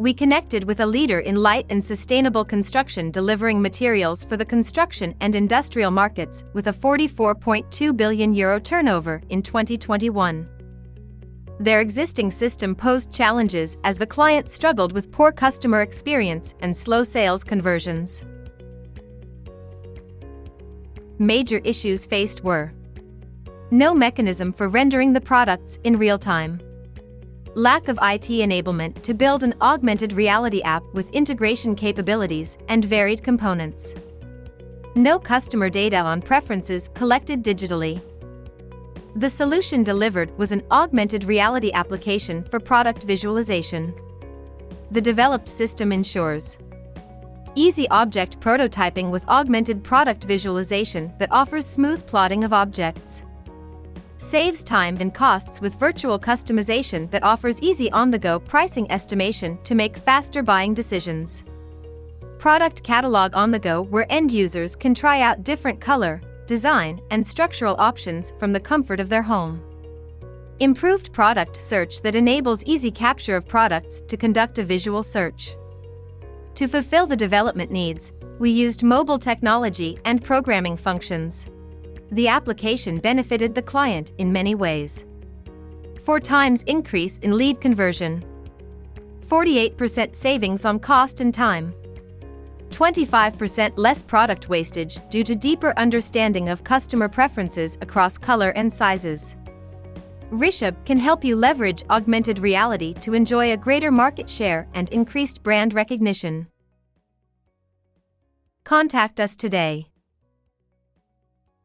We connected with a leader in light and sustainable construction, delivering materials for the construction and industrial markets with a €44.2 billion turnover in 2021. Their existing system posed challenges as the client struggled with poor customer experience and slow sales conversions. Major issues faced were: no mechanism for rendering the products in real time, lack of IT enablement to build an augmented reality app with integration capabilities and varied components, no customer data on preferences collected digitally. The solution delivered was an augmented reality application for product visualization. The developed system ensures easy object prototyping with augmented product visualization that offers smooth plotting of objects, saves time and costs with virtual customization that offers easy on-the-go pricing estimation to make faster buying decisions, product catalog on the go where end users can try out different color, design, and structural options from the comfort of their home, improved product search that enables easy capture of products to conduct a visual search. To fulfill the development needs, we used mobile technology and programming functions. The application benefited the client in many ways: 4 times increase in lead conversion, 48% savings on cost and time, 25% less product wastage due to deeper understanding of customer preferences across color and sizes. Rishabh can help you leverage augmented reality to enjoy a greater market share and increased brand recognition. Contact us today.